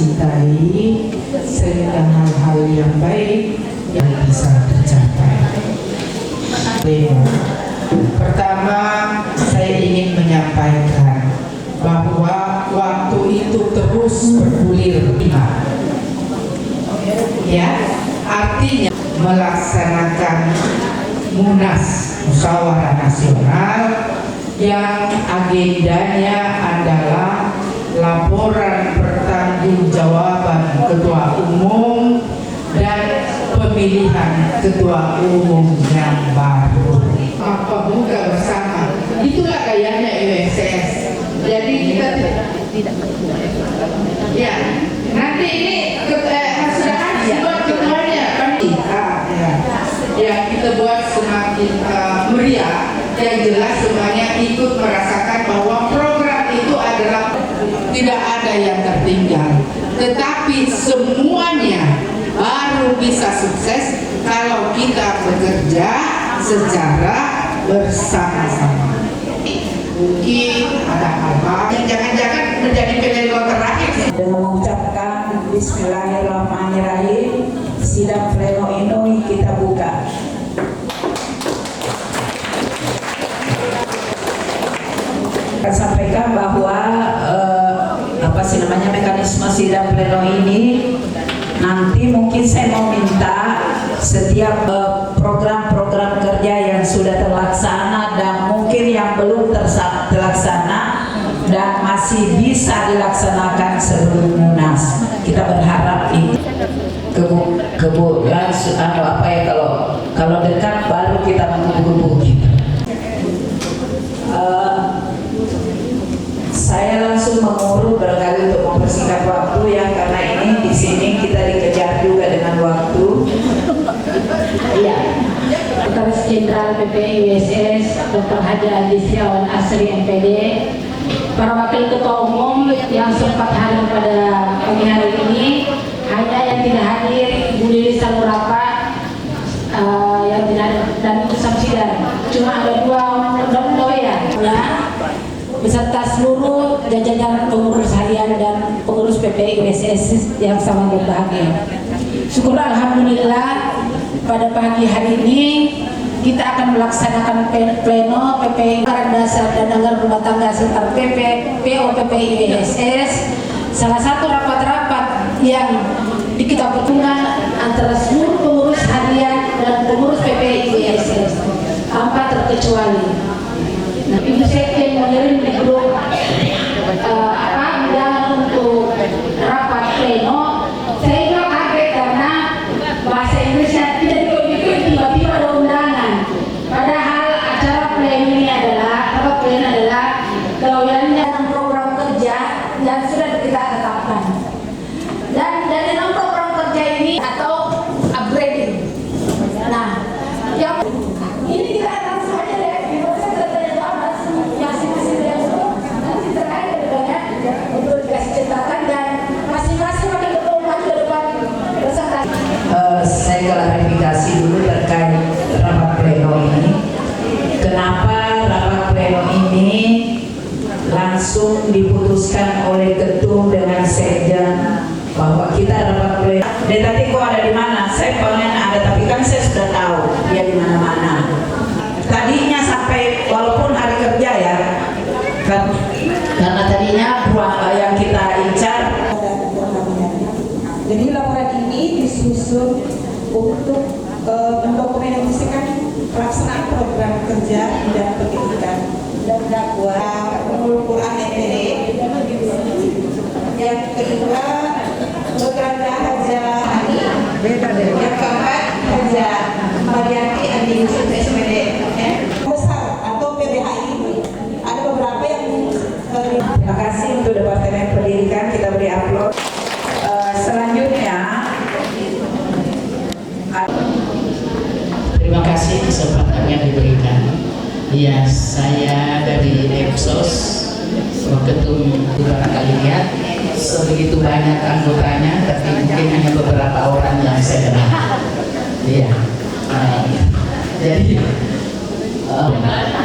cintai sehingga hal-hal yang baik yang bisa tercapai. Pertama, saya ingin menyampaikan bahwa waktu itu terus bergulir, ya, artinya melaksanakan Munas Musyawarah Nasional yang agendanya adalah laporan pertanggungjawaban Ketua Umum dan pemilihan Ketua Umum yang baru. Apa buka bersama? Itulah kayaknya USS. Jadi kita tidak ya. Nanti ini sudah buat ketuanya kan? Ya kita buat semakin meriah. Yang jelas semuanya ikut merasakan bahwa program itu adalah tidak ada yang tertinggal, tetapi semuanya baru bisa sukses kalau kita bekerja secara bersama-sama. Mungkin ada hal-hal yang jangan-jangan menjadi pilihan terakhir. Dengan mengucapkan Bismillahirrahmanirrahim, sidang pleno ini kita buka. Akan sampaikan bahwa mekanisme sidang pleno ini nanti mungkin saya mau minta setiap program-program kerja yang sudah terlaksana dan mungkin yang belum terlaksana dan masih bisa dilaksanakan sebelum Munas. Kita berharap ini kebetulan apa ya, kalau dekat baru kita menunggu gitu. Saya langsung mengurut barangkali untuk mempersingkat waktu ya, karena ini di sini kita dikejar juga dengan waktu. Iya. Sekretaris Jenderal PPI USS Dr. Haji Adi Setiawan Asri MPD, para wakil ketua umum yang sempat hadir pada pagi hari ini, hanya yang tidak hadir Bu Lili Salurapa yang tidak ada, dan Ibu Samsidan. Cuma ada dua ya, beserta seluruh jajaran pengurus harian dan pengurus PPI USS yang sangat berbahagia. Syukur alhamdulillah pada pagi hari ini kita akan melaksanakan pleno PPI Anggaran Dasar dan Anggaran Rumah Tangga serta PO PPI USS. Salah satu rapat-rapat yang kita bertunggal antara seluruh pengurus harian dan pengurus PPI USS tanpa terkecuali. Nah, Ibu Sekjen mengirim di grup undangan untuk rapat pleno. Saya juga kaget karena bahasa Inggrisnya tidak dikode, tiba-tiba ada undangan. Padahal acara pleno ini adalah gaweannya dalam program kerja yang sudah kita tetapkan. Dan dari dalam program kerja ini atau upgrading. Nah, yang ini kita langsung aja deh. Saya klarifikasi dulu terkait rapat pleno ini. Kenapa rapat pleno ini langsung diputuskan oleh ketum dengan sekjen bahwa kita rapat pleno? Dan tadi kok ada di mana? Saya pengen ada, tapi kan saya sudah tahu dia di mana-mana. Tadinya sampai walaupun hari kerja ya, kan, karena tadinya yang kita incar. Jadi laporan ini disusun untuk mendokumentasikan pelaksanaan program kerja dan pendidikan dan dakwah Quran MPD. Yang kedua program Haja Ani. Yang keempat Haja Mariati Andi Yusuf SPD. Besar atau PBHI. Ada beberapa yang terima kasih untuk Departemen Pendidikan, kita beri upload. Selanjutnya, terima kasih kesempatan yang diberikan. Ya, saya dari Epsos, ketum barangkali lihat sebegitu banyak anggotanya, tapi mungkin hanya beberapa orang yang saya kenal. Iya. Jadi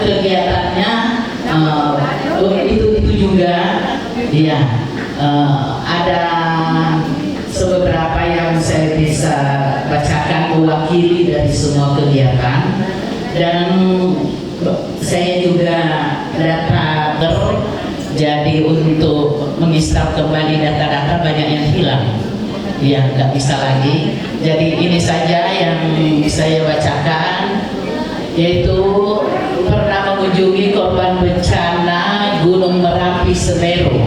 kegiatannya itu juga, iya, ada sebeberapa yang saya bisa bacakan mewakili dari semua kegiatan, dan saya juga data jadi untuk menginstal kembali data-data banyak yang hilang, ya nggak bisa lagi. Jadi ini saja yang saya bacakan, yaitu pernah mengunjungi korban bencana Gunung Merapi Semeru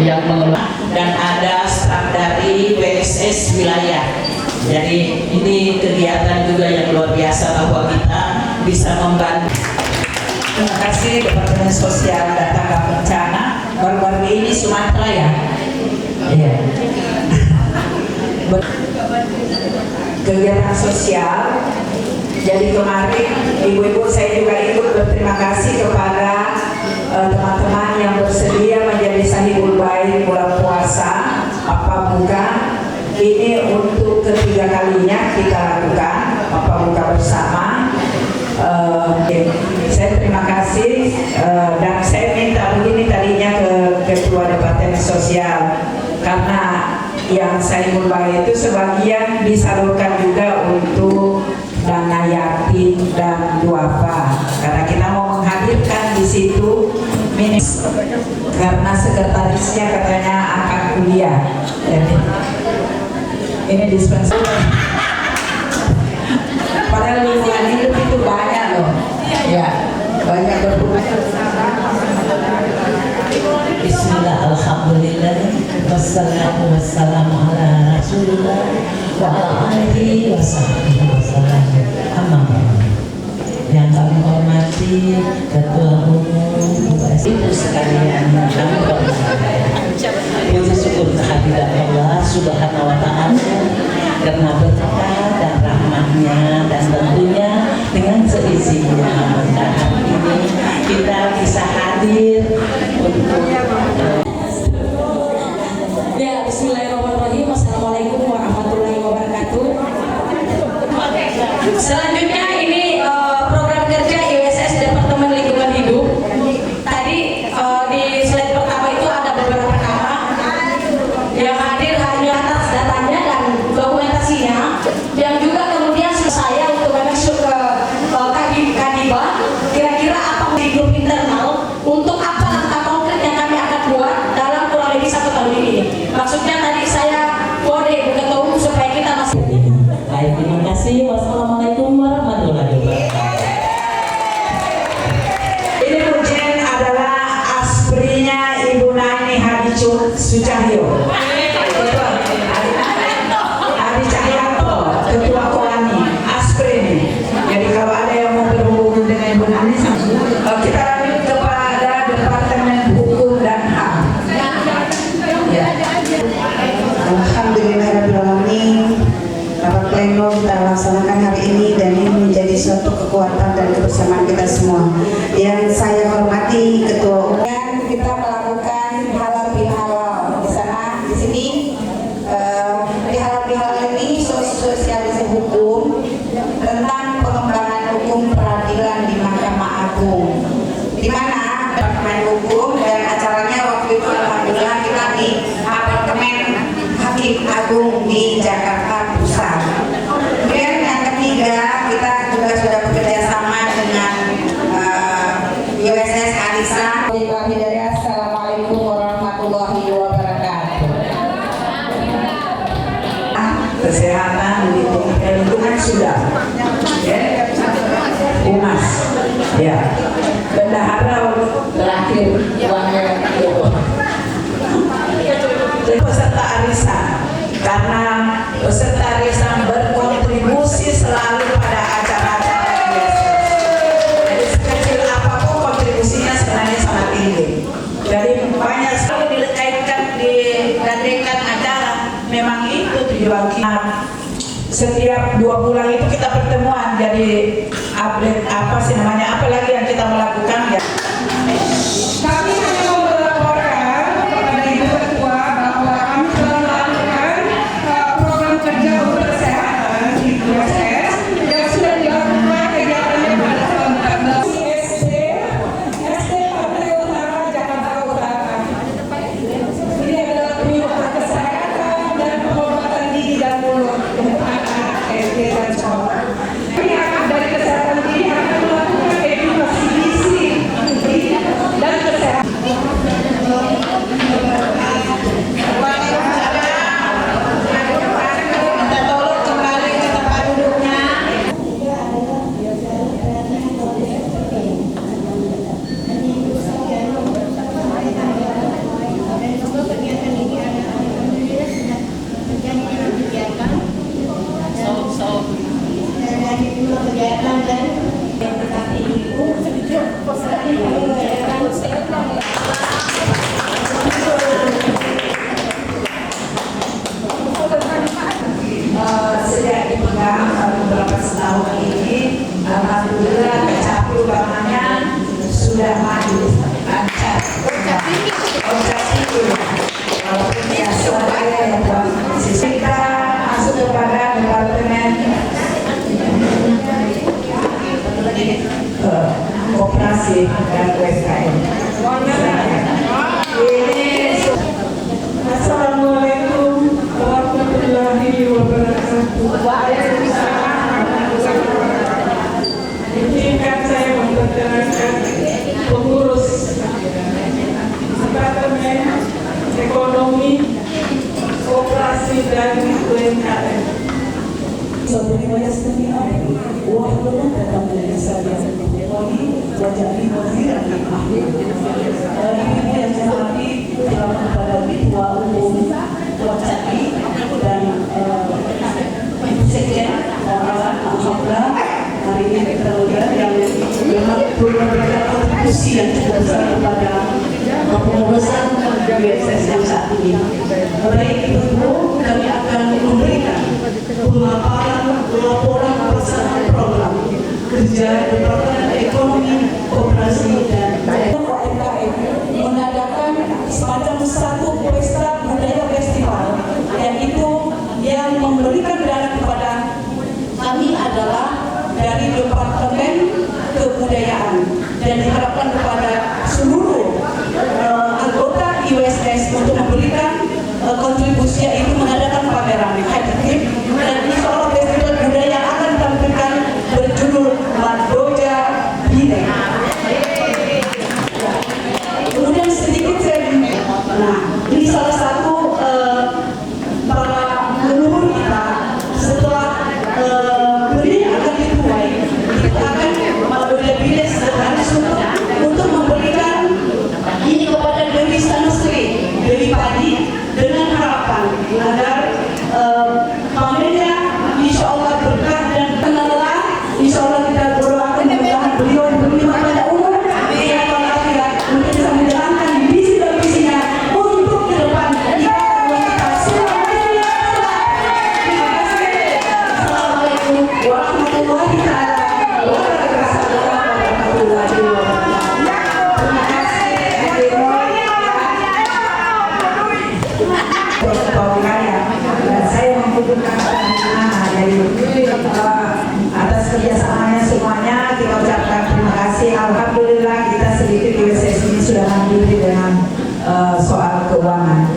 yang mengelola, dan ada staf dari PSS wilayah. Jadi ini kegiatan juga yang luar biasa bahwa kita bisa membantu. Terima kasih Departemen Sosial dan Tangga Bencana. Baru-baru ini Sumatera ya. Iya. Kegiatan sosial. Jadi kemarin ibu-ibu saya juga ikut berterima kasih kepada teman-teman yang bersedia menjadi sahibul bait bulan puasa Papa Buka. Ini untuk ketiga kalinya kita lakukan Papa Buka bersama. Saya terima kasih dan saya minta begini tadinya ke Ketua Departemen Sosial, karena yang sahibul bait itu sebagian disalurkan juga untuk dana yatim dan duafa, karena kita mau menghadirkan di situ karena sekretarisnya katanya akan kuliah. Jadi ini dispensasi. Padahal lingkungan hidup itu banyak loh, ya banyak berhubungan. Bismillah, alhamdulillah, wassalatu wassalamu ala rasulillah wa ala alihi wa sahbihi wasallam. Amma ba'du. Yang kami hormati Ketua Umum Ibu sekalian, kami hormati. Puji syukur kehadiran Allah Subhanahu wa Ta'ala karena berkah dan rahmatnya, dan tentunya dengan seizinnya hari ini kita bisa hadir untuk Ya, bismillahirrahmanirrahim. Assalamualaikum warahmatullahi wabarakatuh. Selanjutnya ini program kerja IWSS Departemen Lingkungan Hidup. Tadi di slide pertama itu ada beberapa nama yang hadir hanya atas datanya dan dokumentasinya, yang juga kemudian saya untuk masuk ke Kadibah, kira-kira apa di grup internal, untuk apa langkah konkret yang kami akan buat dalam kurang lebih 1 tahun ini. Maksudnya tadi saya kode Bu Ketua Umum supaya kita masih. baik. Terima kasih. Wassalamualaikum warahmatullahi wabarakatuh. Ini Pujen adalah asprinya Ibu Nani Hadi Sucahyo. Hadi Cahyanto, Ketua Kolani, aspri ini. Jadi kalau ada yang mau berhubungan dengan Ibu Nani, kita lanjut kepada Departemen Hukum dan HAM. Ya. Alhamdulillahirrahmanirrahim. Rapat pleno kita laksanakan hari ini, dan ini menjadi suatu kekuatan dan kebersamaan kita semua. Yang saya hormati Ketua Umum, kita melakukan halal bihalal di sana, di sini. Di halal bihalal ini sosialisasi hukum tentang pengembangan hukum peradilan di Mahkamah Agung, di mana Departemen Hukum, dan acaranya waktu itu alhamdulillah kita di Apartemen Hakim Agung di Jakarta Pusat. Kemudian yang ketiga, kita juga sudah bekerja sama dengan USS Alisa. Assalamualaikum warahmatullahi wabarakatuh. Kesehatan, lingkungan sudah. Ya. Humas. Ya. Bendahara terakhir uangnya peserta arisan, karena peserta arisan berkontribusi selalu pada acara-acara biasa. Jadi sekecil apapun kontribusinya sebenarnya sangat tinggi. Jadi banyak sekali digandengkan acara. Memang itu tujuan kita. Setiap 2 bulan itu kita pertemuan, jadi update apa sih namanya, apa lagi yang kita melakukan ya. Kami hanya mau melaporkan kepada Ibu Ketua bahwa kami telah melakukan program kerja untuk kesehatan di USS yang sudah dilakukan kegiatannya pada tahun 2014. SD Pantai Utara, Jakarta Utara. Ini adalah penyuluhan kesehatan tahun ini alhamdulillah kecapi utamanya sudah maju lancar. Walaupun biasa ya buat sisi kita masuk kepada departemen koperasi dan UMKM. Assalamualaikum warahmatullahi wabarakatuh. Izinkan saya memperkenalkan pengurus Departemen Ekonomi, Koperasi dan UMKM. Hari ini terlihat yang memang berbeda kontribusi yang cukup besar kepada pengurusan USS yang saat ini. Oleh itu, kami akan memberikan pemaparan laporan pelaksanaan program kerja Departemen Ekonomi, Koperasi dan UMKM mengadakan semacam satu pesta budaya festival, yaitu yang memberikan dana kepada kami adalah dari Departemen Kebudayaan dan diharapkan kepada seluruh anggota USS untuk memberikan kontribusi yaitu mengadakan pameran hadikip dan insya Allah festival budaya akan ditampilkan berjudul Madoja Bine. Kemudian sedikit saya ini salah satu para leluhur kita setelah beli akan dituai kita akan Madoja Bine langsung untuk memberikan ini kepada Dewi Sanusri, Dewi Padi dengan harapan agar pamernya insya Allah berkah dan kenallah insya Allah kita berdoakan mudah-mudahan beliau diberi pada umur sehat walafiat untuk bisa menjalankan visi dan misinya untuk ke depan kita semuanya. Terima kasih. Assalamualaikum warahmatullahi wabarakatuh. Terima kasih. Dan saya membutuhkan atas kerjasamanya semuanya kita ucapkan terima kasih. Alhamdulillah kita sedikit USS ini sudah mandiri dengan soal keuangan.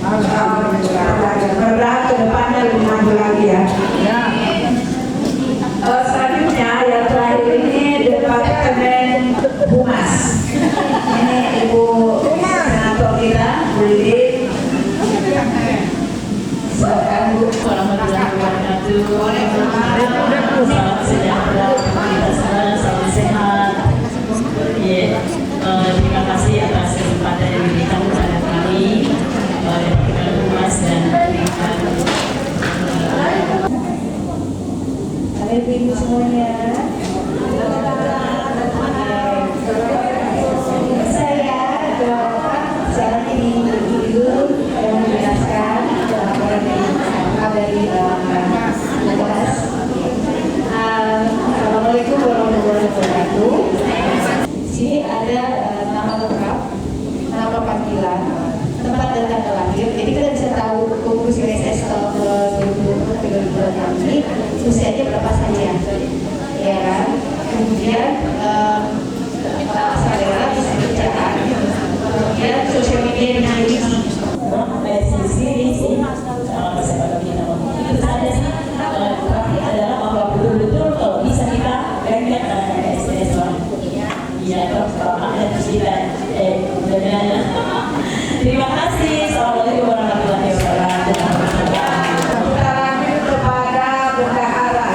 Mudah-mudahan ke depannya lebih maju lagi ya. Selanjutnya yang terakhir ini Departemen Humas. Ini Ibu Senator kita, Bu Lili. Warahmatullahi wabarakatuh. Salam sejahtera kita semua, salam sehat. Terima kasih atas kesempatan yang diberikan kepada kami Departemen Humas dan Ibu semuanya. Saya sekarang ini ibu yang menjelaskan dari Koperas. Assalamualaikum warahmatullahi wabarakatuh. Sini ada nama lengkap, nama panggilan, tempat dan tanggal lahir. Jadi kita bisa tahu pengurus USS tahun 2023 ini usianya berapa saja, ya kan? Kemudian saudara bisa kerjaan, kemudian sosial media di dari sisi itu saja sih, tapi adalah bahwa betul-betul kalau bisa kita bangkit SDS lah. Iya, kalau ada kita terima kasih. Assalamualaikum warahmatullahi wabarakatuh. kepada bendahara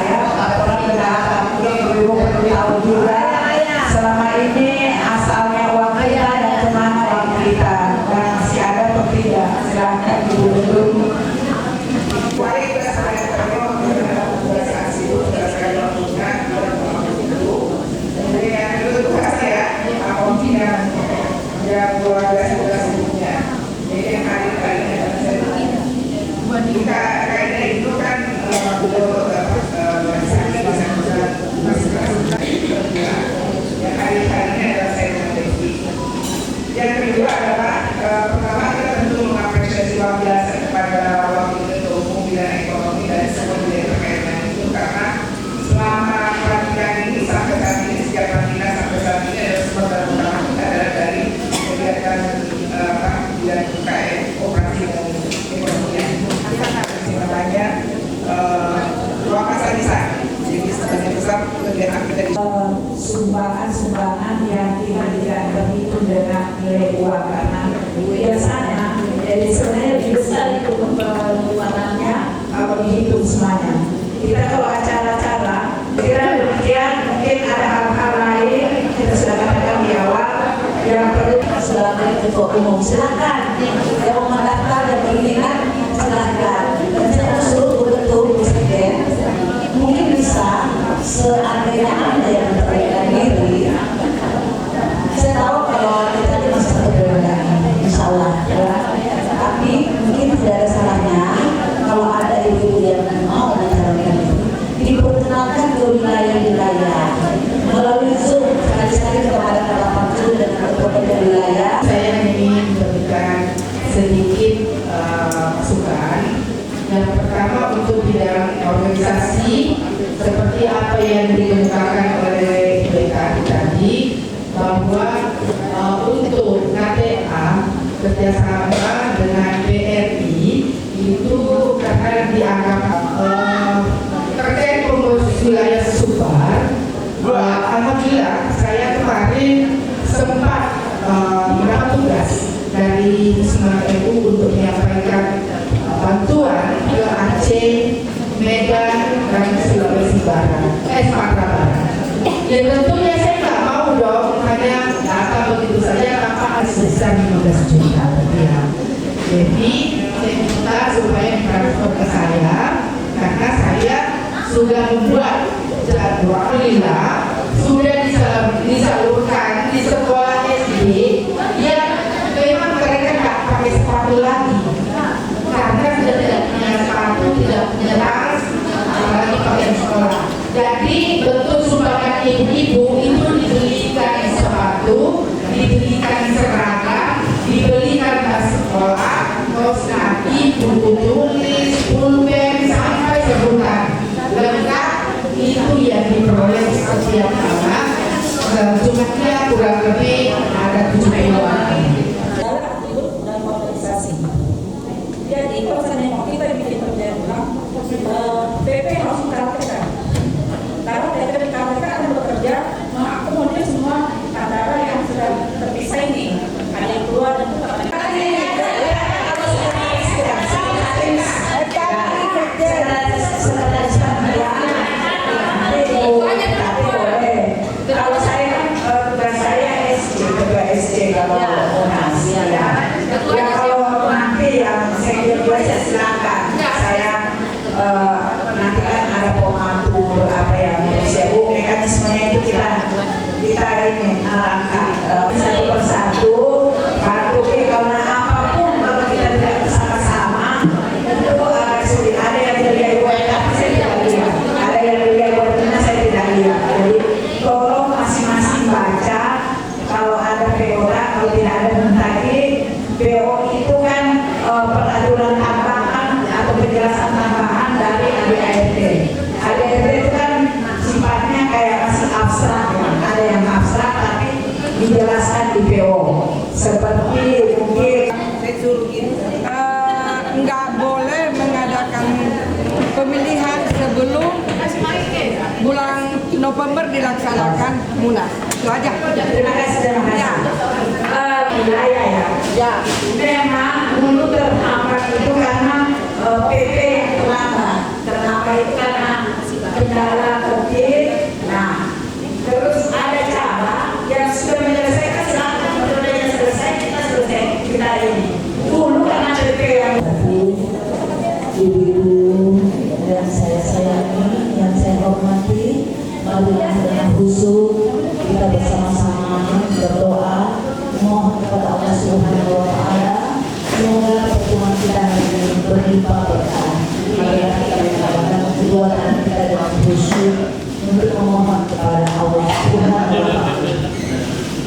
sumbangan-sumbangan yang tidak terhitung dengan nilai uang karena biasanya jadi sebenarnya lebih besar itu pengeluarannya kalau dihitung semuanya. Kita kalau acara-acara kira demikian, mungkin ada hal-hal lain kita sudah katakan di awal yang perlu. Selamat Ketua Umum, silakan yang mau mendaftar dan berminat silakan. Dan saya usul betul Presiden mungkin bisa seandainya ada yang terkait diri. Saya tahu kalau kita di masa keberadaan, insya Allah ya. Tapi mungkin tidak ada salahnya kalau ada ibu yang mau mencalonkan itu diperkenalkan ke wilayah-wilayah melalui Zoom sekali-sekali kepada Bapak Pangdam dan ketua wilayah. Saya ingin memberikan sedikit masukan. Yang pertama untuk bidang organisasi seperti apa yang dikemukakan oleh BKI tadi, bahwa untuk KTA kerjasama dengan BRI itu karena dianggap terkait pengurus wilayah Sumbar. Alhamdulillah saya kemarin sempat mendapat tugas dari Semarang MU untuk menyampaikan bantuan ke Aceh, Medan, dan Sulawesi Barat, Sumatera Barat. Ya tentunya saya nggak mau dong hanya datang begitu saja tanpa ada sebesar 15 juta rupiah. Jadi saya minta supaya ditransfer ke saya karena saya sudah membuat jadwal sudah disalurkan di sekolah SD yang memang mereka nggak pakai sepatu lagi karena sudah tidak punya sepatu, tidak punya tas, apalagi pakai sekolah. Jadi bentuk sumbangan ibu-ibu itu dibelikan sepatu, dibelikan seragam, dibelikan tas sekolah, kaos kaki, buku tulis, pulpen, sampai sebutan lengkap. Itu yang diperoleh setiap anak. Jumlahnya kurang lebih ada 70-an. Dan organisasi. Jadi kalau seandainya kita bikin program, PP harus mengkalkulkan. Karena PP dan KPK akan bekerja mengakomodir semua antara yang sudah terpisah ini. Ada yang keluar dan kalau saya tugas saya ketua SD kalau ya kalau nanti yang senior saya silakan saya nanti kan ada pengatur apa yang CU mekanismenya itu kita ini alangkah satu persatu bantu karena apapun kalau kita tidak bersama-sama itu agak sulit. Ada yang terlihat tapi saya tidak lihat, ada yang terlihat saya tidak lihat. Jadi tolong masing-masing baca kalau ada PO, kalau tidak ada tadi PO itu kan peraturan tambahan atau penjelasan tambahan dari ADART. ADART itu kan sifatnya kayak masih abstrak ya. Ada yang abstrak tapi dijelaskan di PO seperti mungkin Nggak boleh mengadakan pemilihan sebelum bulan November dilaksanakan Munas. Itu aja. terima kasih. Wilayah ya. Memang dulu terhambat itu karena PP yang terlambat. Kenapa itu karena kendala COVID. Nah, terus ada cara yang sudah menyelesaikan silakan yang selesai kita selesai kita ini. Dulu karena PP yang ibu-ibu yang saya sayangi, yang saya hormati, marilah dengan khusyuk kita bersama-sama berdoa mohon kepada Allah Subhanahu wa Ta'ala semoga pertemuan kita hari ini berlimpah berkah. Marilah kita mengadakan kedua tangan kita dengan khusyuk untuk memohon kepada Allah Subhanahu wa Ta'ala.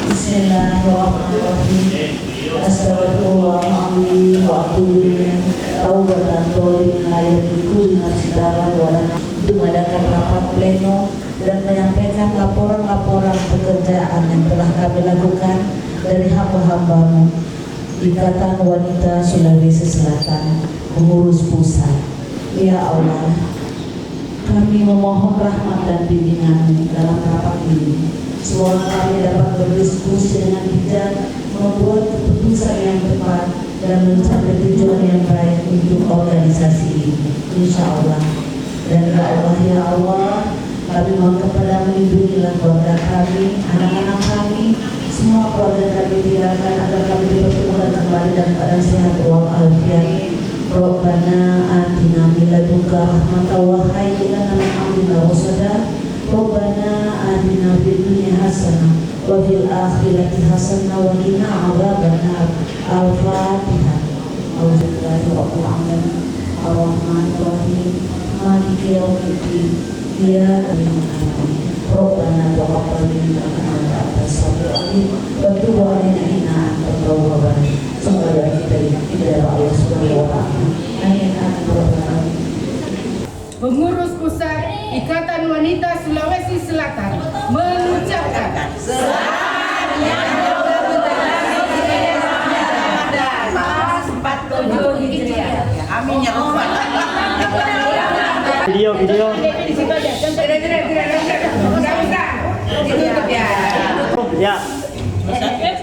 Bismillahirrahmanirrahim. Astagfirullahaladzim wa atubu ilaih. Taubatan tolib lahir dikul nasidara walan untuk mengadakan rapat pleno dan menyampaikan laporan-laporan pekerjaan yang telah kami lakukan dari hamba-hambamu Ikatan Wanita Sulawesi Selatan pengurus pusat. Ya Allah, kami memohon rahmat dan bimbingan dalam rapat ini. Semoga kami dapat berdiskusi dengan bijak, membuat keputusan yang tepat, dan mencapai tujuan yang baik untuk organisasi ini. Insya Allah. Dan ya Allah, kami mohon kepadamu, lindungilah keluarga kami, anak-anak kami, semua keluarga kami diarahkan agar kami dipertemukan kembali dalam keadaan sehat walafiat. Rabbana atina min ladunka rahmatan wa hayyi lana min amrina rashada. Rabbana atina fid dunya hasanah wa fil akhirati hasanah wa qina adzabannar. Al-Fatihah. Auzubillahi rabbil alamin. Ar-Rahmanir Rahim. Maliki yaumiddin. Iyyaka na'budu Rabbana taqabbal minna innaka antas samiul alim wa tub 'alaina innaka antat tawwabur rahim. Semoga kita tidak Allah Subhanahu wa taala. Amin. Pengurus Pusat Ikatan Wanita Sulawesi Selatan mengucapkan selamat yang Amin ya Allah. Video. Ya.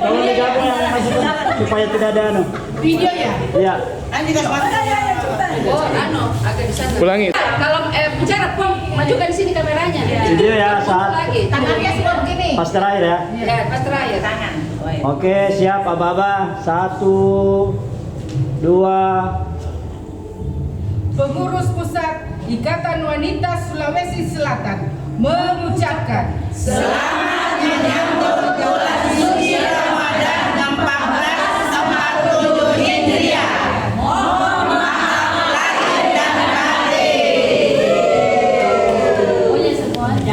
Tolong digabung yang masuk supaya tidak ada Video ya? Iya. Agak di sana. Ulangi. Kalau bicara Pom, majukan di sini kameranya. Video ya saat Lagi. Tangannya semua begini. pas terakhir ya. Ya, pas terakhir tangan. Oke, siap Aba-aba. 1, 2. Pengurus Pusat Ikatan Wanita Sulawesi Selatan mengucapkan selamat menyambut bulan